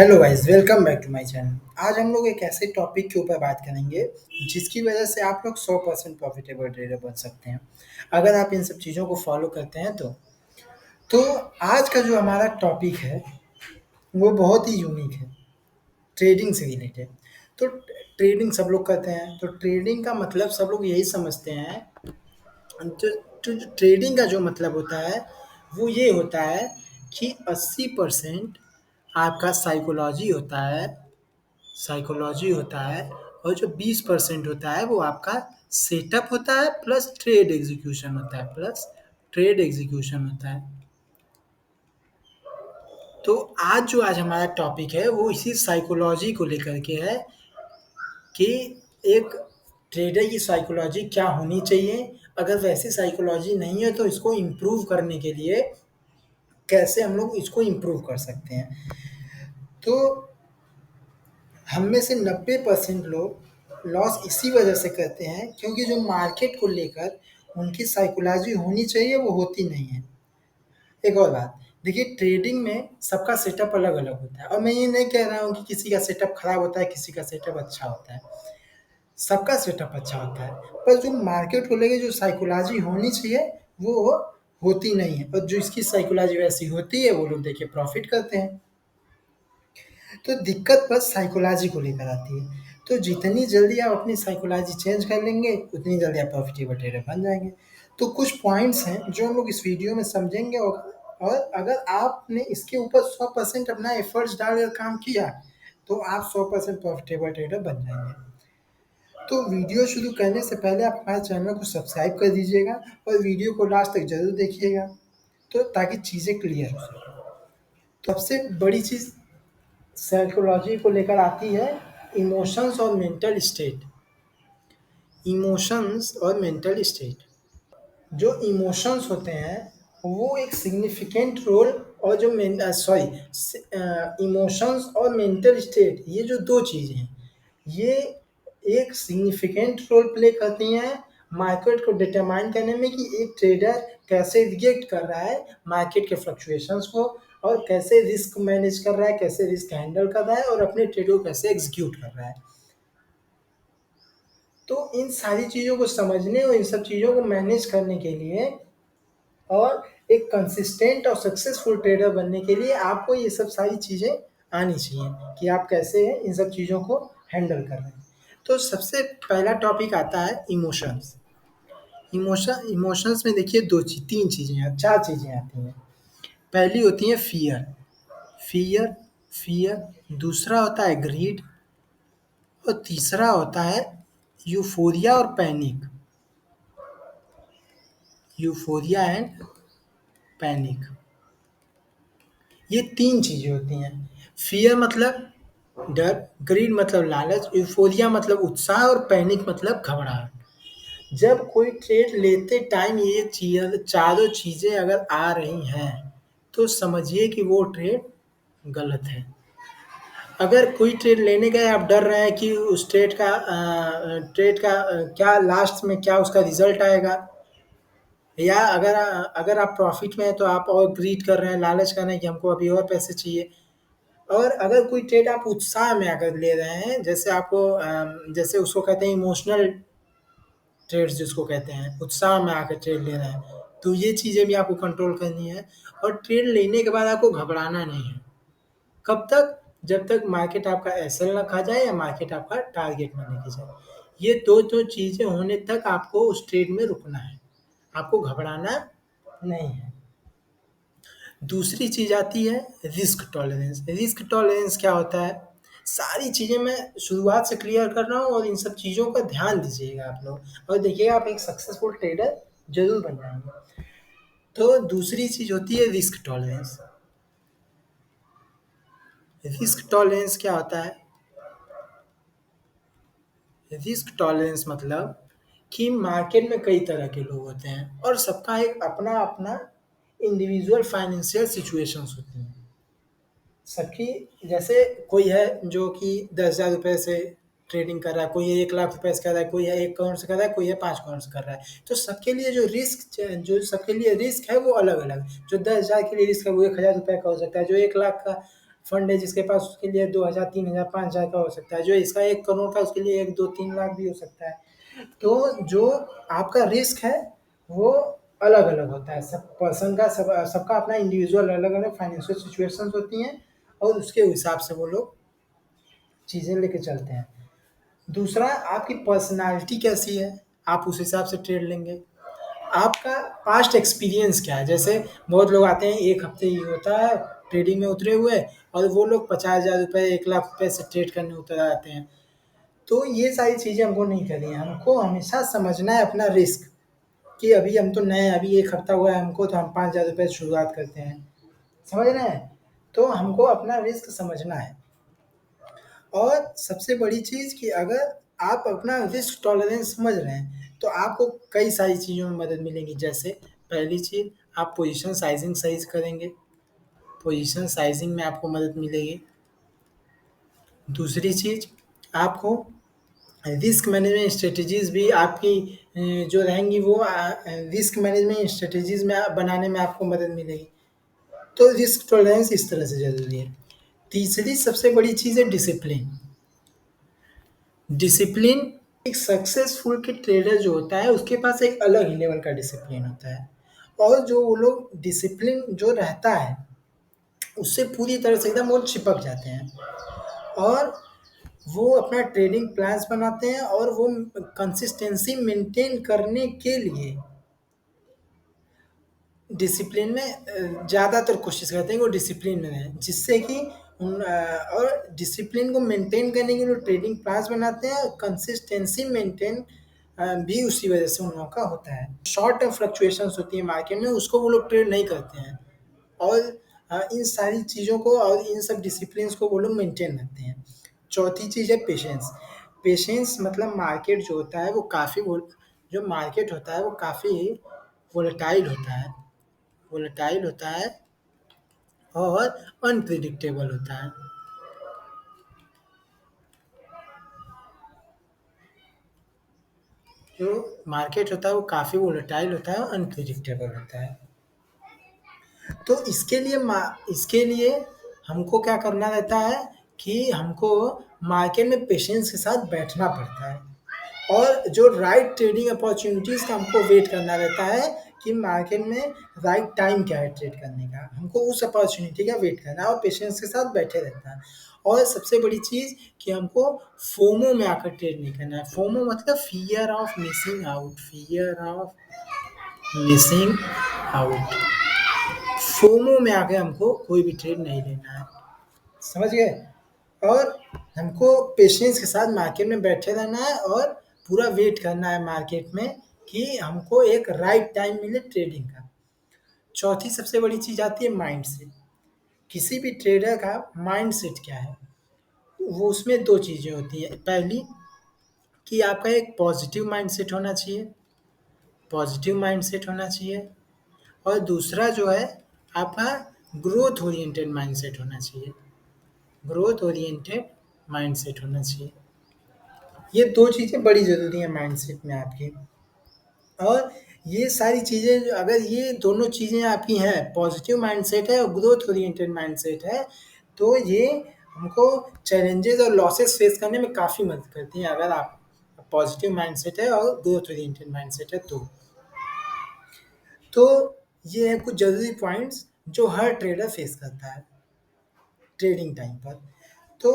Hello guys, welcome back to my channel. आज हम लोग एक ऐसे टॉपिक के ऊपर बात करेंगे जिसकी वजह से आप लोग 100% प्रॉफिटेबल ट्रेडर बन सकते हैं अगर आप इन सब चीज़ों को फॉलो करते हैं तो आज का जो हमारा टॉपिक है वो बहुत ही यूनिक है, ट्रेडिंग से रिलेटेड। तो ट्रेडिंग सब लोग करते हैं, तो ट्रेडिंग का मतलब सब लोग यही समझते हैं। जो ट्रेडिंग का जो मतलब होता है वो ये होता है कि 80% आपका साइकोलॉजी होता है और जो 20% होता है वो आपका सेटअप होता है, प्लस ट्रेड एग्जीक्यूशन होता है। तो आज हमारा टॉपिक है वो इसी साइकोलॉजी को लेकर के है कि एक ट्रेडर की साइकोलॉजी क्या होनी चाहिए। अगर वैसी साइकोलॉजी नहीं है तो इसको इम्प्रूव करने के लिए कैसे हम लोग इसको इम्प्रूव कर सकते हैं। तो हम में से 90% लोग लॉस इसी वजह से करते हैं क्योंकि जो मार्केट को लेकर उनकी साइकोलॉजी होनी चाहिए वो होती नहीं है। एक और बात, देखिए ट्रेडिंग में सबका सेटअप अलग अलग होता है और मैं ये नहीं कह रहा हूँ कि किसी का सेटअप खराब होता है, किसी का सेटअप अच्छा होता है। सबका सेटअप अच्छा होता है, पर जो मार्केट को लेकर जो साइकोलॉजी होनी चाहिए वो होती नहीं है, और जो इसकी साइकोलॉजी वैसी होती है वो लोग देखिए प्रॉफिट करते हैं। तो दिक्कत बस साइकोलॉजी को लेकर आती है। तो जितनी जल्दी आप अपनी साइकोलॉजी चेंज कर लेंगे उतनी जल्दी आप प्रॉफिटेबल ट्रेडर बन जाएंगे। तो कुछ पॉइंट्स हैं जो हम लोग इस वीडियो में समझेंगे, और अगर आपने इसके ऊपर 100% अपना एफर्ट्स डालकर काम किया तो आप 100% प्रॉफिटेबल ट्रेडर बन जाएंगे। तो वीडियो शुरू करने से पहले आप हमारे चैनल को सब्सक्राइब कर दीजिएगा और वीडियो को लास्ट तक जरूर देखिएगा, तो ताकि चीज़ें क्लियर हो सके। तो सबसे बड़ी चीज़ साइकोलॉजी को लेकर आती है इमोशंस और मेंटल स्टेट। इमोशंस और मेंटल स्टेट, जो इमोशंस होते हैं वो एक सिग्निफिकेंट रोल, और जो इमोशंस और मेंटल स्टेट ये जो दो चीज़ें हैं ये एक सिग्निफिकेंट रोल प्ले करती हैं मार्केट को डिटरमाइन करने में कि एक ट्रेडर कैसे रिएक्ट कर रहा है मार्केट के फ्लक्चुएशंस को, और कैसे रिस्क मैनेज कर रहा है, कैसे रिस्क हैंडल कर रहा है, और अपने ट्रेड को कैसे एग्जीक्यूट कर रहा है। तो इन सारी चीज़ों को समझने और इन सब चीज़ों को मैनेज करने के लिए और एक कंसिस्टेंट और सक्सेसफुल ट्रेडर बनने के लिए आपको ये सब सारी चीज़ें आनी चाहिए कि आप कैसे इन सब चीज़ों को हैंडल कर रहे हैं। तो सबसे पहला टॉपिक आता है इमोशंस। इमोशंस में देखिए तीन चीज़ें हैं, चार चीज़ें आती हैं। पहली होती है फियर। फियर फियर दूसरा होता है ग्रीड, और तीसरा होता है यूफोरिया और पैनिक। यूफोरिया एंड पैनिक, ये तीन चीज़ें होती हैं। फियर मतलब डर, ग्रीड मतलब लालच, यूफोरिया मतलब उत्साह, और पैनिक मतलब घबराहट। जब कोई ट्रेड लेते टाइम ये चारों चीज़ें अगर आ रही हैं तो समझिए कि वो ट्रेड गलत है। अगर कोई ट्रेड लेने गए आप डर रहे हैं कि उस ट्रेड का क्या लास्ट में क्या उसका रिजल्ट आएगा, या अगर आप प्रॉफिट में हैं तो आप और ग्रीड कर रहे हैं, लालच कर रहे हैं कि हमको अभी और पैसे चाहिए। और अगर कोई ट्रेड आप उत्साह में अगर ले रहे हैं, जैसे आपको जैसे उसको कहते हैं इमोशनल ट्रेड्स, जिसको कहते हैं उत्साह में आकर ट्रेड ले रहे हैं, तो ये चीज़ें भी आपको कंट्रोल करनी है। और ट्रेड लेने के बाद आपको घबराना नहीं है। कब तक? जब तक मार्केट आपका एसएल ना खा जाए या मार्केट आपका टारगेट में लेके जाए। ये दो दो चीज़ें होने तक आपको उस ट्रेड में रुकना है, आपको घबराना नहीं है। दूसरी चीज़ आती है रिस्क टॉलरेंस। रिस्क टॉलरेंस क्या होता है? सारी चीज़ें मैं शुरुआत से क्लियर कर रहा हूँ और इन सब चीज़ों का ध्यान दीजिएगा आप लोग, और देखिएगा आप एक सक्सेसफुल ट्रेडर जरूर बन जाएंगे। तो दूसरी चीज़ होती है रिस्क टॉलरेंस। रिस्क टॉलरेंस क्या होता है? रिस्क टॉलरेंस मतलब कि मार्केट में कई तरह के लोग होते हैं और सबका एक अपना अपना इंडिविजुअल फाइनेंशियल सिचुएशंस होती हैं सबकी। जैसे कोई है जो कि 10,000 रुपये से ट्रेडिंग कर रहा है, कोई है 1 लाख रुपए से कर रहा है, कोई है 1 करोड़ से कर रहा है, कोई है 5 करोड़ से कर रहा है। तो सबके लिए जो सबके लिए रिस्क है वो अलग अलग। जो 10,000 के लिए रिस्क है वो 1,000 रुपये का हो सकता है, जो 1 लाख का फंड है जिसके पास, उसके लिए 2000 3000 5000 का हो सकता है, जो इसका 1 करोड़ का उसके लिए 1 2 3 लाख भी हो सकता है। तो जो आपका रिस्क है वो अलग अलग होता है, सब पर्सन का, सबका अपना इंडिविजुअल अलग अलग फाइनेंशियल सिचुएशंस होती हैं, और उसके हिसाब से वो लोग चीज़ें लेके चलते हैं। दूसरा, आपकी पर्सनालिटी कैसी है, आप उस हिसाब से ट्रेड लेंगे। आपका पास्ट एक्सपीरियंस क्या है, जैसे बहुत लोग आते हैं 1 हफ्ते ही होता है ट्रेडिंग में उतरे हुए, और वो लोग 50,000 रुपये 1 लाख रुपये से ट्रेड करने उतर आते हैं। तो ये सारी चीज़ें हमको नहीं करनी है, हमको हमेशा समझना है अपना रिस्क, कि अभी हम तो नए हैं, अभी 1 हफ्ता हुआ है हमको, तो हम 5,000 रुपये से शुरुआत करते हैं, समझ रहे हैं। तो हमको अपना रिस्क समझना है। और सबसे बड़ी चीज़ कि अगर आप अपना रिस्क टॉलरेंस समझ रहे हैं, तो आपको कई सारी चीज़ों में मदद मिलेगी। जैसे पहली चीज़, आप पोजीशन साइजिंग सही से करेंगे, पोजीशन साइजिंग में आपको मदद मिलेगी। दूसरी चीज़, आपको रिस्क मैनेजमेंट स्ट्रेटजीज़ भी आपकी जो रहेंगी वो रिस्क मैनेजमेंट स्ट्रेटजीज़ में बनाने में आपको मदद मिलेगी। तो रिस्क टॉलरेंस इस तरह से ज़रूरी है। तीसरी सबसे बड़ी चीज़ है डिसिप्लिन। डिसिप्लिन, एक सक्सेसफुल के ट्रेडर जो होता है उसके पास एक अलग ही लेवल का डिसिप्लिन होता है, और जो वो लोग डिसिप्लिन जो रहता है उससे पूरी तरह से एकदम वो चिपक जाते हैं, और वो अपना ट्रेडिंग प्लान्स बनाते हैं, और वो कंसिस्टेंसी मेंटेन करने के लिए डिसिप्लिन में ज़्यादातर कोशिश करते हैं कि वो डिसिप्लिन में रहें, जिससे कि और डिसिप्लिन को मेंटेन करने के लिए ट्रेडिंग प्लान्स बनाते हैं, और कंसिस्टेंसी मेंटेन भी उसी वजह से उन लोगों का होता है। शॉर्ट टर्म फ्लक्चुएशंस होती है मार्केट में, उसको वो लोग ट्रेड नहीं करते हैं, और इन सारी चीज़ों को और इन सब डिसिप्लिन्स को वो लोग मेंटेन रखते हैं। चौथी चीज़ है पेशेंस। पेशेंस मतलब मार्केट जो होता है वो काफ़ी जो मार्केट होता है वो काफ़ी वोलेटाइल होता है, वोलेटाइल होता है और अनप्रिडिक्टेबल होता है। जो मार्केट होता है वो काफ़ी वोलेटाइल होता है और अनप्रिडिक्टेबल होता है। तो इसके लिए हमको क्या करना रहता है कि हमको मार्केट में पेशेंस के साथ बैठना पड़ता है, और जो राइट ट्रेडिंग अपॉर्चुनिटीज़ का हमको वेट करना रहता है कि मार्केट में राइट टाइम क्या है ट्रेड करने का, हमको उस अपॉर्चुनिटी का वेट करना है और पेशेंस के साथ बैठे रहना है। और सबसे बड़ी चीज़ कि हमको फोमो में आकर ट्रेड नहीं करना है। फोमो मतलब fear of missing out, fear of missing out. FOMO में आके हमको कोई भी ट्रेड नहीं लेना है, समझ गए। और हमको पेशेंस के साथ मार्केट में बैठे रहना है, और पूरा वेट करना है मार्केट में कि हमको एक राइट टाइम मिले ट्रेडिंग का। चौथी सबसे बड़ी चीज़ आती है माइंड सेट। किसी भी ट्रेडर का माइंड सेट क्या है, वो उसमें दो चीज़ें होती हैं। पहली कि आपका एक पॉजिटिव माइंड सेट होना चाहिए, पॉजिटिव माइंड सेट होना चाहिए। और दूसरा जो है आपका ग्रोथ ओरिएंटेड माइंड सेट होना चाहिए, ग्रोथ ओरिएंटेड माइंड सेट होना चाहिए। ये दो चीज़ें बड़ी ज़रूरी हैं माइंडसेट में आपके। और ये सारी चीज़ें, अगर ये दोनों चीज़ें आपकी हैं, पॉजिटिव माइंडसेट है और ग्रोथ ओरिएंटेड माइंडसेट है, तो ये हमको चैलेंजेस और लॉसेस फेस करने में काफ़ी मदद करती हैं, अगर आप पॉजिटिव माइंडसेट है और ग्रोथ ओरिएंटेड माइंडसेट है तो ये है कुछ ज़रूरी पॉइंट्स जो हर ट्रेडर फेस करता है ट्रेडिंग टाइम पर। तो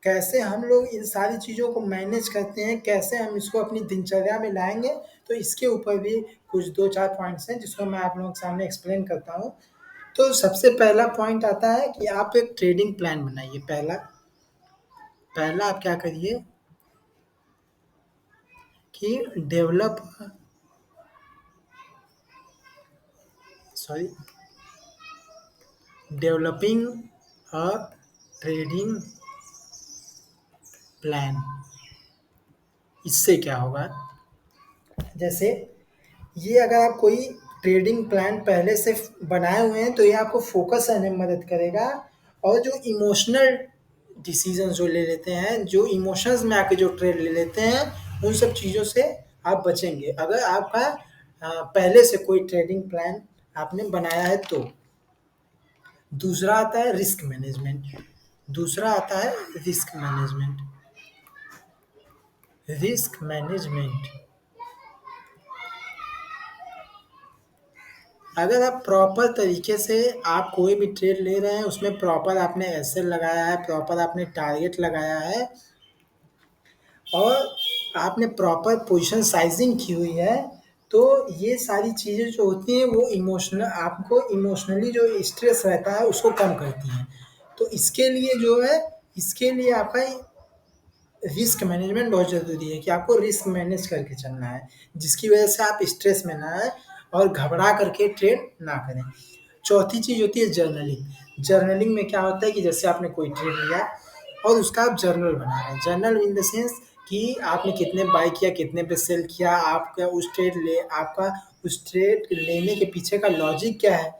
कैसे हम लोग इन सारी चीज़ों को मैनेज करते हैं, कैसे हम इसको अपनी दिनचर्या में लाएँगे, तो इसके ऊपर भी कुछ 2-4 पॉइंट्स हैं जिसको मैं आप लोगों के सामने एक्सप्लेन करता हूँ। तो सबसे पहला पॉइंट आता है कि आप एक ट्रेडिंग प्लान बनाइए। पहला पहला आप क्या करिए कि सॉरी डेवलपिंग अ ट्रेडिंग प्लान। इससे क्या होगा, जैसे ये अगर आप कोई ट्रेडिंग प्लान पहले से बनाए हुए हैं तो ये आपको फोकस करने में मदद करेगा, और जो इमोशनल डिसीजन जो ले लेते हैं, जो इमोशंस में आके जो ट्रेड ले लेते हैं, उन सब चीज़ों से आप बचेंगे अगर आपका पहले से कोई ट्रेडिंग प्लान आपने बनाया है तो। दूसरा आता है रिस्क मैनेजमेंट। दूसरा आता है रिस्क मैनेजमेंट। रिस्क मैनेजमेंट, अगर आप प्रॉपर तरीके से आप कोई भी ट्रेड ले रहे हैं, उसमें प्रॉपर आपने एसएल लगाया है, प्रॉपर आपने टारगेट लगाया है, और आपने प्रॉपर पोजीशन साइजिंग की हुई है, तो ये सारी चीज़ें जो होती हैं वो इमोशनल, आपको इमोशनली जो स्ट्रेस रहता है उसको कम करती हैं। तो इसके लिए जो है, इसके लिए आपका रिस्क मैनेजमेंट बहुत ज़रूरी है कि आपको रिस्क मैनेज करके चलना है, जिसकी वजह से आप स्ट्रेस में ना आए और घबरा करके ट्रेड ना करें। चौथी चीज़ होती है जर्नलिंग। जर्नलिंग में क्या होता है कि जैसे आपने कोई ट्रेड लिया और उसका आप जर्नल बना रहे हैं। जर्नल इन द सेंस कि आपने कितने बाय किया, कितने पे सेल किया, आपका उस ट्रेड लेने के पीछे का लॉजिक क्या है?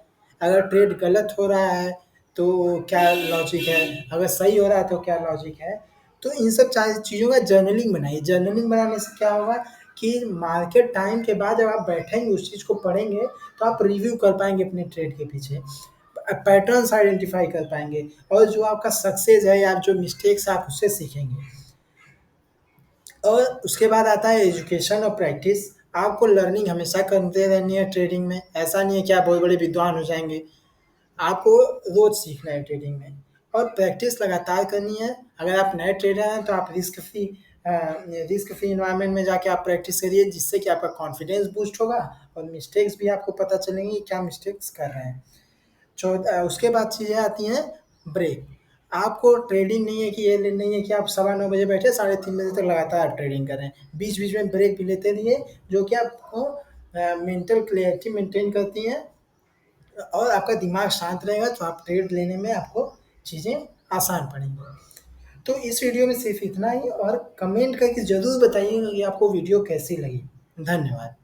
अगर ट्रेड गलत हो रहा है तो क्या लॉजिक है? अगर सही हो रहा है तो क्या लॉजिक है? तो इन सब चीज़ों का जर्नलिंग बनाइए। जर्नलिंग बनाने से क्या होगा कि मार्केट टाइम के बाद जब आप बैठेंगे उस चीज़ को पढ़ेंगे, तो आप रिव्यू कर पाएँगे अपने ट्रेड के पीछे। पैटर्न्स आइडेंटिफ़ाई कर पाएँगे, और जो आपका सक्सेस है या जो मिस्टेक्स है आप उससे सीखेंगे। और उसके बाद आता है एजुकेशन और प्रैक्टिस। आपको लर्निंग हमेशा करते रहनी है ट्रेडिंग में। ऐसा नहीं है कि आप बहुत बड़े विद्वान हो जाएँगे। आपको रोज़ सीखना है ट्रेडिंग में, और प्रैक्टिस लगातार करनी है। अगर आप नए ट्रेडर हैं तो आप रिस्क फ्री एनवायरनमेंट में जाके आप प्रैक्टिस करिए, जिससे कि आपका कॉन्फिडेंस बूस्ट होगा और मिस्टेक्स भी आपको पता चलेंगी कि क्या मिस्टेक्स कर रहे हैं। उसके बाद चीज़ें आती हैं ब्रेक। आपको ट्रेडिंग नहीं है कि ये नहीं है कि आप सवा 9 बजे बैठे, साढ़े 3 बजे तक लगातार आप ट्रेडिंग करें। बीच-बीच में ब्रेक भी लेते रहिए, जो कि आपको मेंटल क्लैरिटी मेंटेन करती हैं, और आपका दिमाग शांत रहेगा तो आप ट्रेड लेने में आपको चीज़ें आसान पड़ेंगी। तो इस वीडियो में सिर्फ़ इतना ही, और कमेंट करके ज़रूर बताइएगा कि आपको वीडियो कैसी लगी। धन्यवाद।